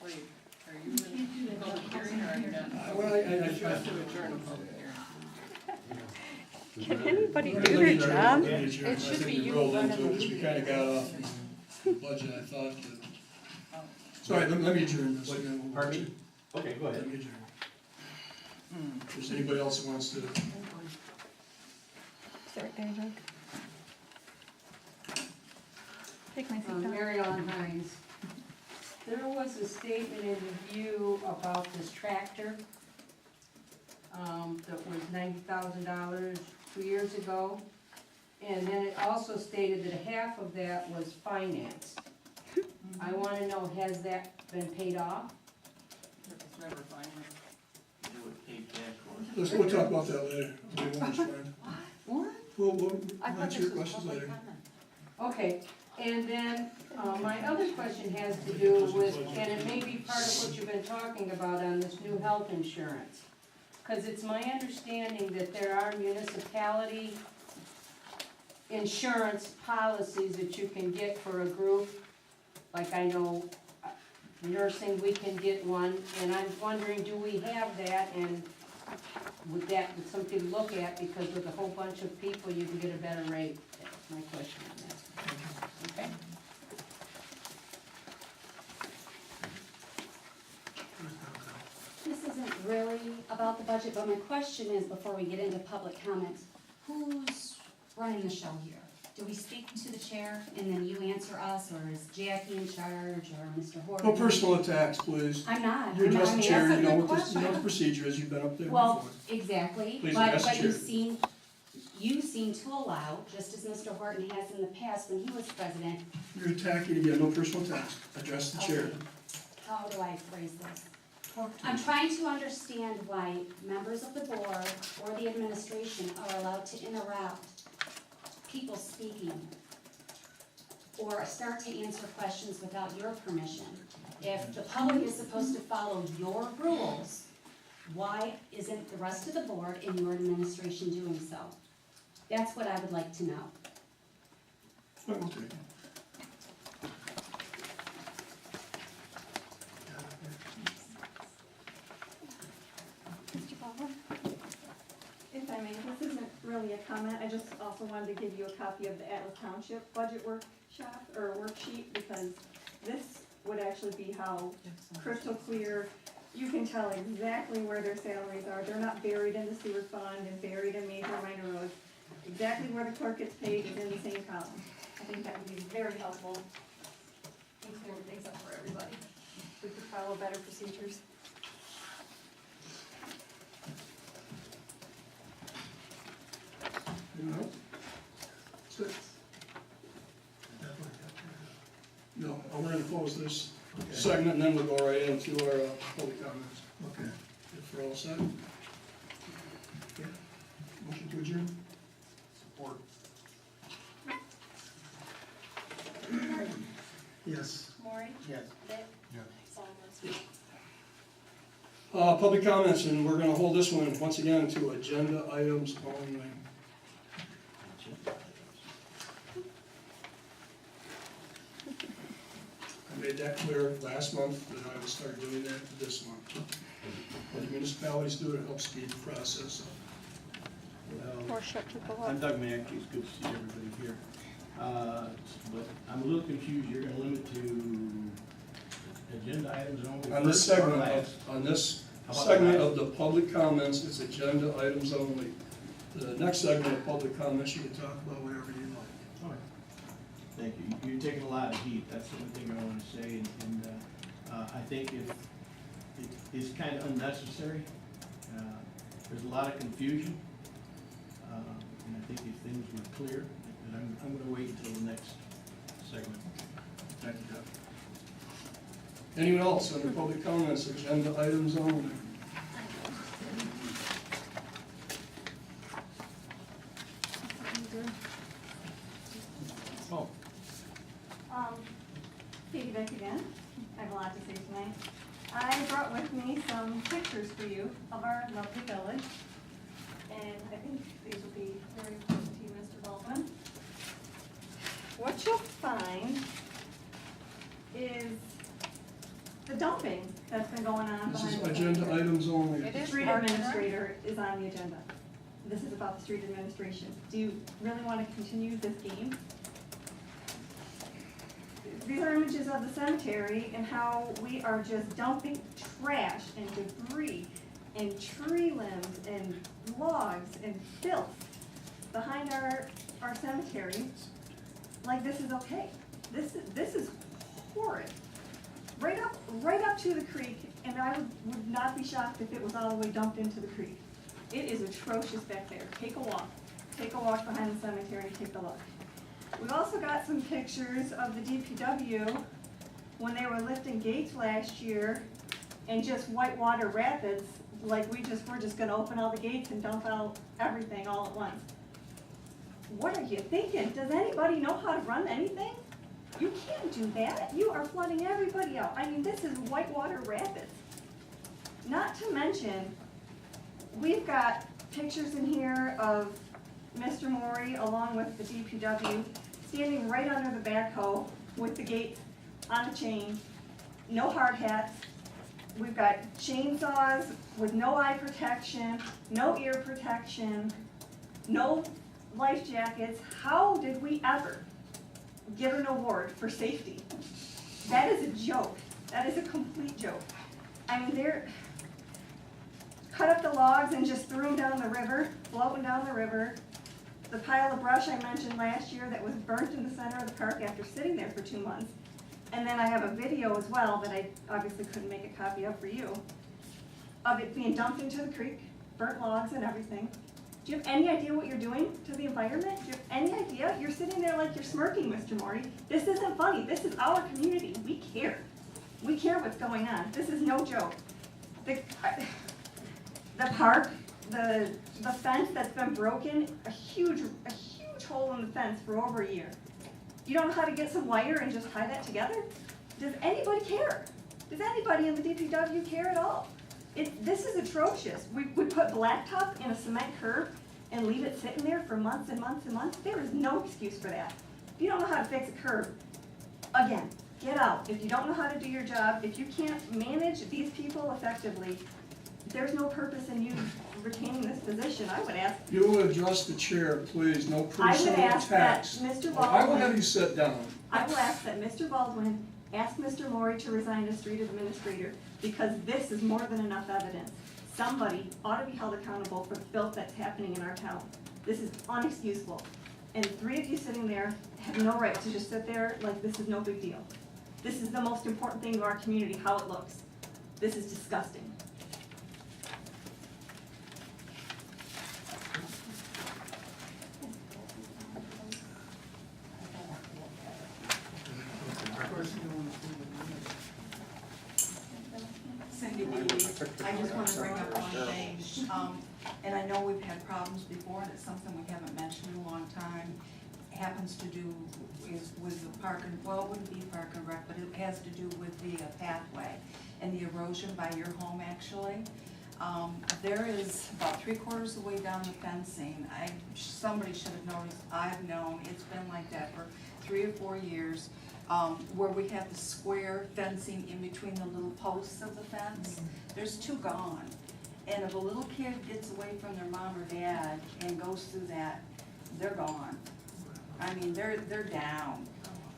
Wait, are you in public hearing or are you not?
Well,
You have to adjourn a public hearing.
Can anybody
Let
do
me
their
adjourn.
job?
Let me adjourn.
It should
I think
be
we
you
rolled
running
into it,
the
'cause we kinda got off the budget, I thought. Sorry, let me adjourn this. and then we'll-
Pardon me? Okay, go
Let
ahead.
me adjourn. If there's anybody else who wants to,
Start there, Doug. Take my seat down.
Mary Ellen Hines. There was a statement in review about this tractor, that was $90,000 2 years ago. And then it also stated that half of that was financed. I wanna know, has that been paid off?
It's never final.
We'll talk about that later. We won't respond.
What?
We'll
I thought
answer
this
your
was
questions
public
later.
comment.
Okay, and then, my other question has to do with, and it may be part of what you've been talking about on this new health insurance. Cause it's my understanding that there are municipality insurance policies that you can get for a group. Like I know nursing, we can get one, and I'm wondering, do we have that, and would that be something to look at, because with a whole bunch of people, you can get a better rate? That's my question on that. Okay?
This isn't really about the budget, but my question is, before we get into public comments, who's running the show here? Do we speak to the chair and then you answer us, or is Jackie in charge, or Mr. Horton?
No personal attacks, please.
I'm not.
You address
I
the
mean,
chair,
that's
you
a
know
good
what the
question.
procedure is, you've been up there
Well,
before.
exactly,
Please address the
but
chair.
you seem to allow, just as Mr. Horton has in the past when he was president.
You're attacking again, no personal attacks. Address the chair.
Okay. How do I phrase this?
Talk to
I'm
me.
trying to understand why members of the board or the administration are allowed to interrupt people speaking or start to answer questions without your permission. If the public is supposed to follow your rules, why isn't the rest of the board and your administration doing so? That's what I would like to know.
Fine, we'll take it.
Mr. Butler? If I may, this isn't really a comment, I just also wanted to give you a copy of the Atlas Township budget workshop, or worksheet, because this would actually be how crystal clear, you can tell exactly where their salaries are. They're not buried in the sewer fund and buried in major and minor roads. Exactly where the clerk gets paid is in the same column.
I think that would be very helpful in clearing things up for everybody.
We could follow better procedures.
Anyone else? That's it. No, we're gonna close this segment, and then we'll go right into our public comments.
Okay.
If we're all set? Okay. Motion to adjourn?
Support.
Yes.
Maury?
Yes.
Vic?
Yes.
Solomon?
Public comments, and we're gonna hold this one, once again, to agenda items only. I made that clear last month, that I would start doing that this month. When municipalities do it, it helps speed the process up.
Or shut people
I'm
up.
Doug Mackey, it's good to see everybody here. But I'm a little confused, you're gonna limit to agenda items only?
On this
first or
segment,
last?
on this
How about
segment
last?
of the public comments, it's agenda items only. The next segment of public comments, you can talk about whatever you like.
All right. Thank you. You're taking a lot of heat, that's the one thing I want to say, and I think if, it is kind of unnecessary. There's a lot of confusion, and I think if things were clear, and I'm gonna wait until the next segment.
Thank you, Doug. Anyone else under public comments, agenda items only?
Oh.
Katie Beck again. I have a lot to say tonight. I brought with me some pictures for you of our lovely village. And I think these will be very important to you, Mr. Baldwin. What you'll find is the dumping that's been going on
This
behind
is
the
agenda items only.
The street administrator is on the agenda. This is about the street administration. Do you really want to continue this game? These are images of the cemetery and how we are just dumping trash and debris and tree limbs and logs and filth behind our cemetery. Like this is okay. This is horrid. right up to the creek, and I would not be shocked if it was all the way dumped into the creek. It is atrocious back there. Take a walk behind the cemetery and take a look. We've also got some pictures of the DPW when they were lifting gates last year and just whitewater rapids, like we're just gonna open all the gates and dump out everything all at once. What are you thinking? Does anybody know how to run anything? You can't do that. You are flooding everybody out. I mean, this is whitewater rapids. Not to mention, we've got pictures in here of Mr. Maury along with the DPW standing right under the backhoe with the gates on a chain, no hard hats. We've got chainsaws with no eye protection, no ear protection, no life jackets. How did we ever get an award for safety? That is a joke. That is a complete joke. I mean, they're cut up the logs and just threw them down the river, floating down the river. The pile of brush I mentioned last year that was burnt in the center of the park after sitting there for 2 months. And then I have a video as well that I obviously couldn't make a copy of for you, of it being dumped into the creek, burnt logs and everything. Do you have any idea what you're doing to the environment? Do you have any idea? You're sitting there like you're smirking, Mr. Maury. This isn't funny. This is our community. We care. We care what's going on. This is no joke. The park, the fence that's been broken, a huge hole in the fence for over a year. You don't know how to get some wire and just tie that together? Does anybody care? Does anybody in the DPW care at all? This is atrocious. We put blacktop in a cement curb and leave it sitting there for months and months and months. There is no excuse for that. If you don't know how to fix a curb, again, get out. If you don't know how to do your job, if you can't manage these people effectively, there's no purpose in you retaining this position. I would ask.
You will address the chair, please, no
I would
personal
ask that
attacks.
Mr.
I will
Baldwin.
have you sit down.
I will ask that Mr. Baldwin ask Mr. Maury to resign as street administrator, because this is more than enough evidence. Somebody ought to be held accountable for the filth that's happening in our town. This is unexcusable. And 3 of you sitting there have no right to just sit there like this is no big deal. This is the most important thing to our community, how it looks. This is disgusting.
Cindy Beebe, I just want to bring up one thing, and I know we've had problems before, and it's something we haven't mentioned in a long time. It happens to do with the park and, well, it wouldn't be park and rec, but it has to do with the pathway and the erosion by your home, actually. There is about 3/4 of the way down the fencing. Somebody should have noticed, I've known, it's been like that for 3 or 4 years. Where we have the square fencing in between the little posts of the fence, there's 2 gone. And if a little kid gets away from their mom or dad and goes through that, they're gone. I mean, they're down.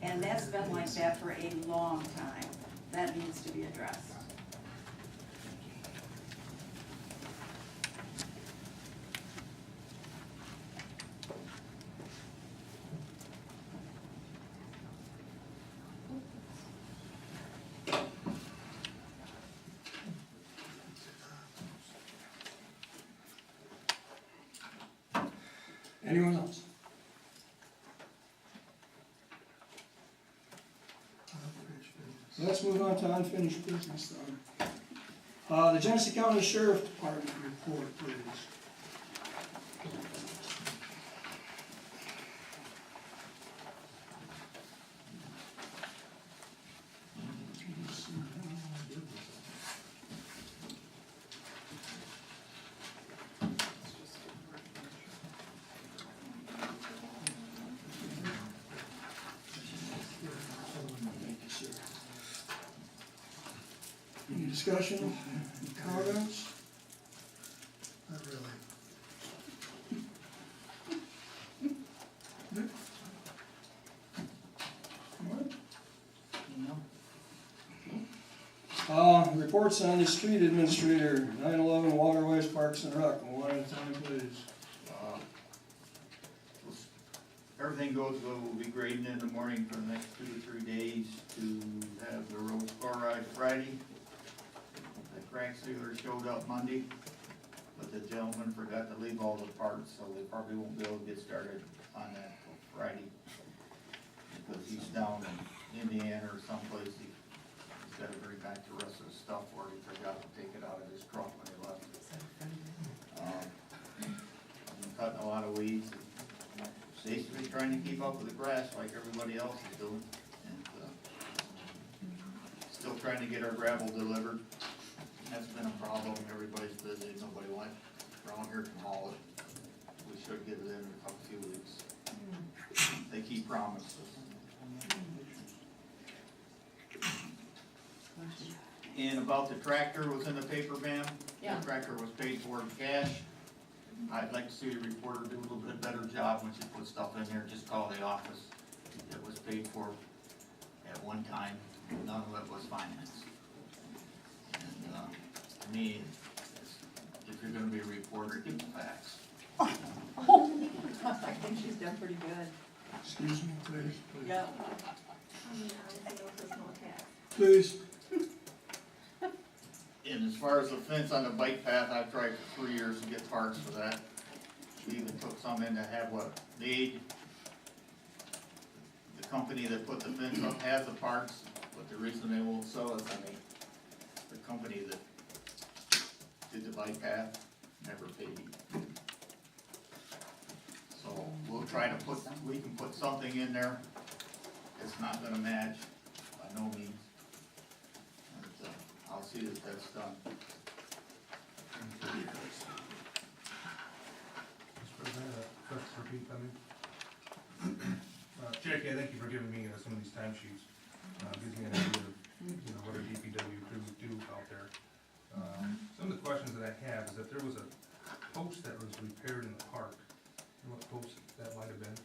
And that's been like that for a long time. That needs to be addressed.
Anyone else? Let's move on to unfinished business then. The Genesee County Sheriff Department report, please. Any discussion, comments?
Not really. Reports on the street administrator, 9/11 Waterways, Parks and Rec, one at a time, please.
everything goes well, we'll be grading in the morning for the next 2 to 3 days to have the roads chloride Friday. The crack sealer showed up Monday, but the gentleman forgot to leave all the parts, so they probably won't be able to get started on that till Friday. Because he's down in Indiana or someplace, he's gotta bring back the rest of the stuff, or he forgot to take it out of his truck when he left. I'm cutting a lot of weeds, basically trying to keep up with the grass like everybody else is doing, and, still trying to get our gravel delivered. That's been a problem, everybody's busy, nobody went around here can haul it. We should get it in a few weeks. They keep promises. And about the tractor was in the paper, ma'am.
Yeah.
The tractor was paid for in cash. I'd like to see the reporter do a little bit better job when she puts stuff in there, just call the office. It was paid for at one time, none of it was financed. And, to me, if you're gonna be a reporter, give the facts.
I think she's done pretty good.
Excuse me, please.
Yeah.
Please.
And as far as the fence on the bike path, I've tried for 3 years to get parts for that. We even took some in to have what made. The company that put the fence up has the parts, but the reason they won't sell it, the company that did the bike path never paid. So we'll try to we can put something in there. It's not gonna match by no means. And, I'll see that that's done.
Mr. President, question for Pete, Jackie, I thank you for giving me some of these timesheets. Gives me an idea of, what our DPW crews do out there. Some of the questions that I have is that there was a post that was repaired in the park. You know what post that might have been?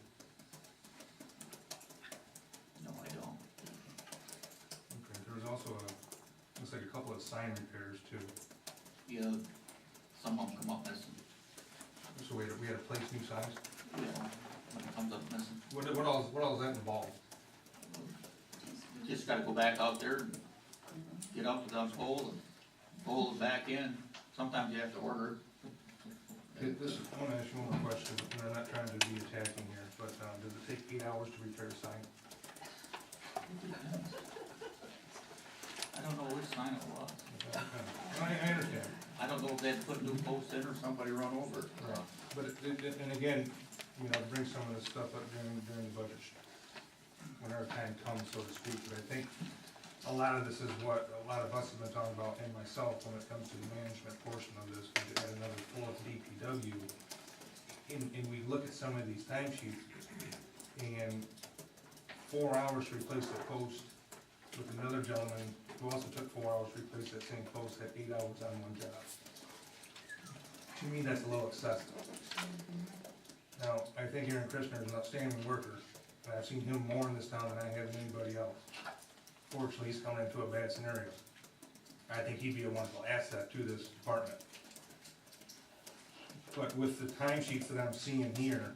No, I don't.
Okay, there was also looks like a couple of sign repairs too.
Yeah, some of them come up missing.
So we had to place new signs?
Yeah, when it comes up missing.
What all does that involve?
Just gotta go back out there and get up to the pole and pull it back in. Sometimes you have to order it.
I want to ask you one more question, and I'm not trying to be attacking here, but does it take 8 hours to repair a sign?
I don't know which sign it was.
I understand.
I don't know if they had to put new posts in or somebody run over it.
Right. But, and again, bring some of this stuff up during the budget, when our time comes, so to speak, but I think a lot of this is what a lot of us have been talking about, and myself, when it comes to the management portion of this, we add another fourth DPW, and we look at some of these timesheets, and 4 hours to replace a post with another gentleman who also took 4 hours to replace that same post, had 8 hours on one job. To me, that's a little excessive. Now, I think Aaron Christner is an outstanding worker, and I've seen him more in this town than I have in anybody else. Fortunately, he's coming into a bad scenario. I think he'd be a wonderful asset to this department. But with the timesheets that I'm seeing here,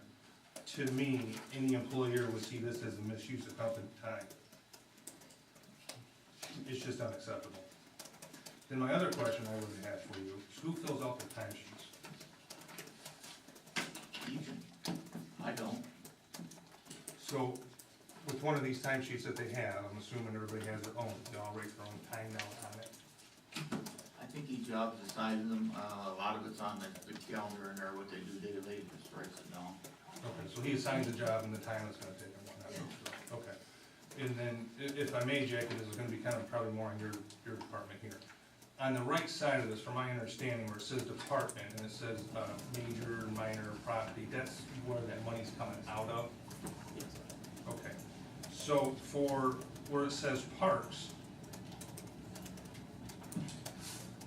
to me, any employer would see this as a misuse of company time. It's just unacceptable. Then my other question I would have for you is, who fills out the timesheets?
I don't.
So, with one of these timesheets that they have, I'm assuming everybody has their own, they all rate their own time now on it.
I think each job decided them, a lot of it's on the calendar in there, what they do daily, just writes it down.
Okay, so he assigns the job and the time it's gonna take and whatnot. Okay. And then, if I may, Jackie, this is gonna be kind of probably more on your department here. On the right side of this, from my understanding, where it says department, and it says, major, minor property, that's where that money's coming out of? Okay, so for where it says parks,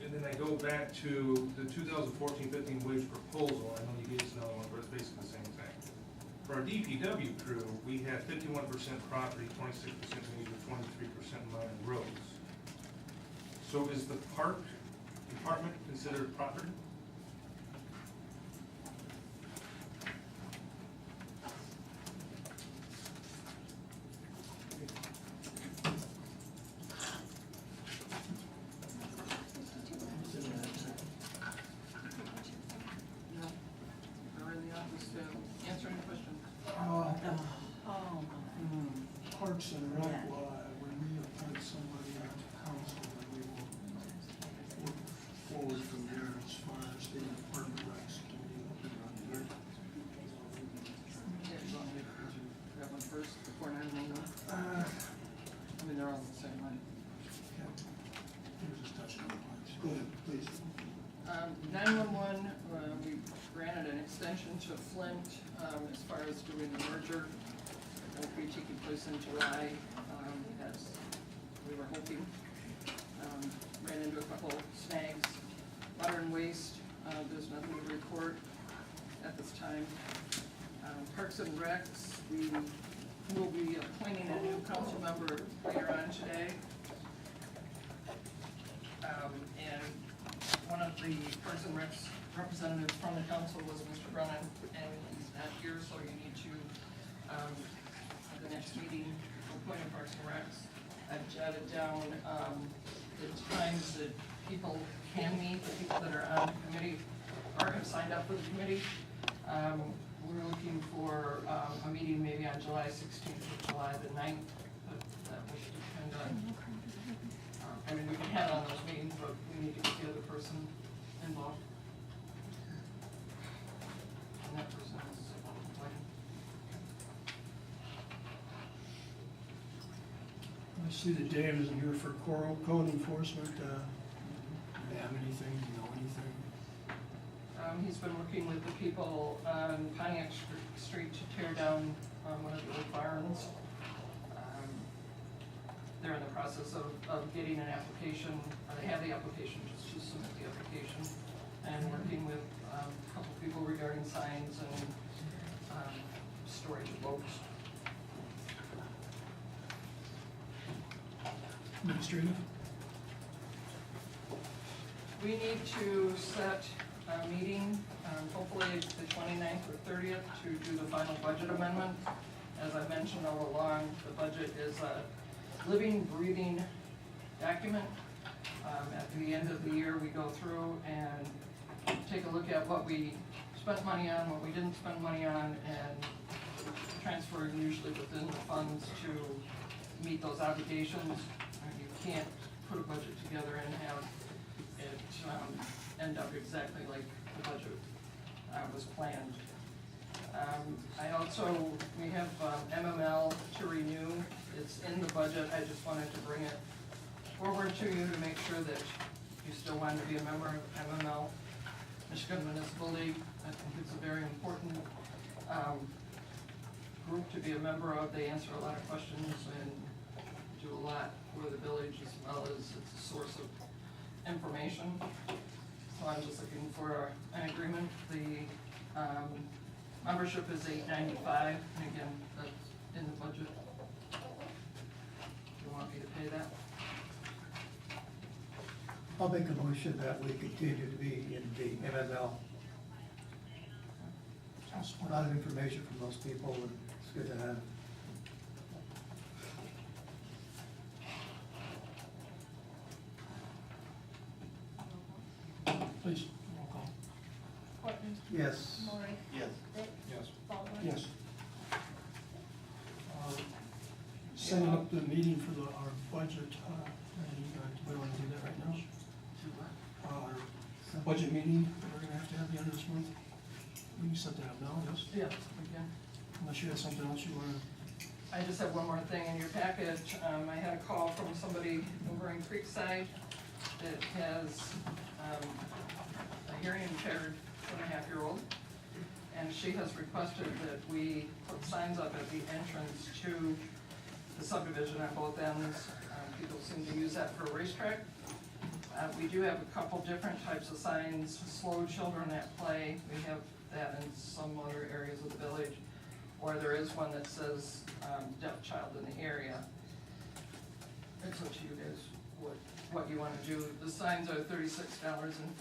and then I go back to the 2014-15 wage proposal, I know you gave us another one, but it's basically the same thing. For our DPW crew, we have 51% property, 26% major, 23% minor roads. So is the park department considered property?
Parks and Rec, when we appoint somebody on council, then we will look forward from there as far as the Department of Recs committee up and running there.
Yeah, you want me to grab one first before 911? I mean, they're all the same, right?
We're just touching on the points. Go ahead, please.
911, we granted an extension to Flint as far as doing the merger. It will be taking place in July, as we were hoping. Ran into a couple snags. Water and waste, there's nothing to report at this time. Parks and Recs, we will be appointing a new council member later on today. And one of the Parks and Recs representatives from the council was Mr. Brennan, and he's not here, so you need to, at the next meeting, appoint a Parks and Recs. I've jotted down, the times that people can meet, the people that are on the committee or have signed up for the committee. We're looking for, a meeting maybe on July 16th or July the 9th, but that would depend on, I mean, we can have on those meetings, but we need to get the other person involved. And that person is appointed.
I see that Dave isn't here for code enforcement. Do you have anything, do you know anything?
He's been working with the people on Pontiac Street to tear down one of the old barns. They're in the process of getting an application, they have the application, just to submit the application, and working with a couple people regarding signs and storage of boats.
Administrative?
We need to set a meeting, hopefully the 29th or 30th, to do the final budget amendment. As I mentioned all along, the budget is a living, breathing document. At the end of the year, we go through and take a look at what we spent money on, what we didn't spend money on, and transfer usually within the funds to meet those obligations. You can't put a budget together and have it end up exactly like the budget was planned. I also, we have MML to renew. It's in the budget. I just wanted to bring it forward to you to make sure that you still want to be a member of MML, Michigan Municipal League. I think it's a very important group to be a member of. They answer a lot of questions and do a lot for the village, as well as it's a source of information. So I'm just looking for an agreement. The membership is $8.95, and again, that's in the budget. Do you want me to pay that?
I'll make a motion that we continue to be in the MML. A lot of information from those people, and it's good to have.
Please, roll call.
Horton.
Yes.
Lori.
Yes.
Dick.
Yes.
Baldwin.
Yes. Setting up the meeting for our budget, we don't want to do that right now. Our budget meeting, that we're gonna have to have the end of this month. We can set that up now, yes?
Yeah, we can.
Unless you have something else you wanna.
I just have one more thing in your package. I had a call from somebody over in Creekside that has a hearing impaired 2.5-year-old. And she has requested that we put signs up at the entrance to the subdivision at both ends. People seem to use that for a racetrack. We do have a couple different types of signs, slow children at play. We have that in some other areas of the village. Or there is one that says deaf child in the area. It's up to you guys what you want to do. The signs are $36.14 a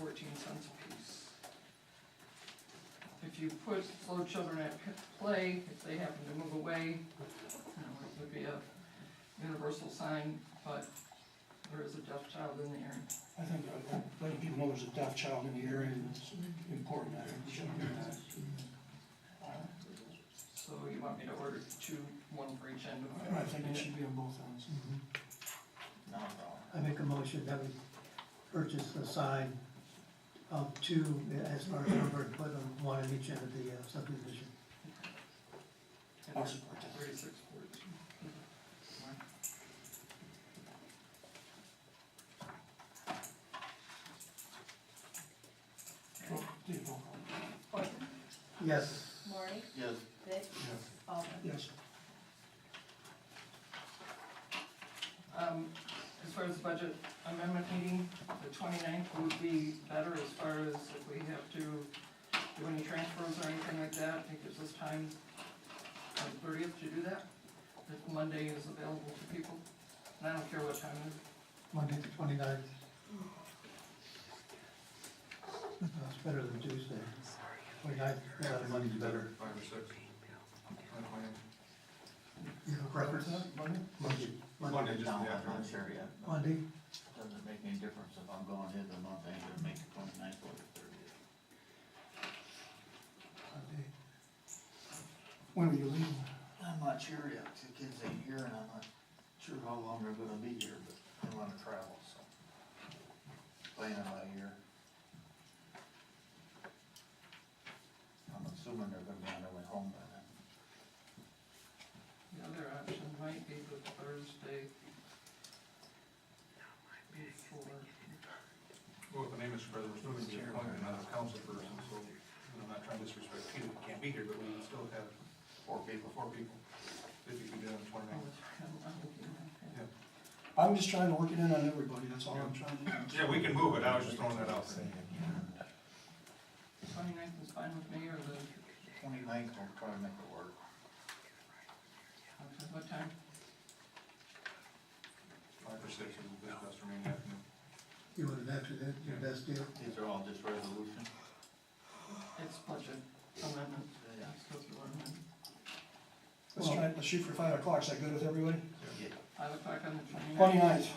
piece. If you put slow children at play, if they happen to move away, it would be a universal sign, but there is a deaf child in the area.
I think letting people know there's a deaf child in the area is important. I think we should do that.
So you want me to order two, one for each end of
I think it should be on both ends.
No problem.
I make a motion that we purchase a sign of two as far as number, and put them one in each end of the subdivision.
And
I'll support that.
36 boards.
Yes.
Marty?
Yes.
Vic?
Yes.
Alden?
Yes.
As far as the budget amendment meeting, the 29th would be better as far as if we have to do any transfers or anything like that. It gives us time on the 30th to do that. If Monday is available to people, and I don't care what time it is.
Monday the 29th. It's better than Tuesday. 29th, Monday's better.
5 or 6.
You have a preference?
Monday?
Monday.
Monday, just
No,
the
I'm
afternoon.
not sure yet.
Monday?
Doesn't make any difference if I'm going in the month, I ain't gonna make the 29th or the 30th.
Monday.
When are you leaving?
I'm not sure yet, the kids ain't here and I'm not sure how long they're gonna be here, but they wanna travel, so. Playing it by ear. I'm assuming they're gonna be on their way home by then.
The other option might be the Thursday before.
Well, the name is Mr. President, we're still going to be appointed another council person, so I'm not trying to disrespect Peter, who can't be here, but we would still have 4 people, if you could do it on the 29th. Yeah.
I'm just trying to work it in on everybody, that's all I'm trying to do.
Yeah, we can move it, I was just throwing that out there.
29th is fine with me, or the,
29th, we'll try to make it work.
what time?
5 or 6 is the best for me in the afternoon.
You want it after that, your best deal?
These are all just resolution.
It's budget amendment.
Yeah.
Let's go through our amendment.
Let's shoot for 5 o'clock, is that good with everybody?
Yeah.
5 o'clock on the 29th.
29th.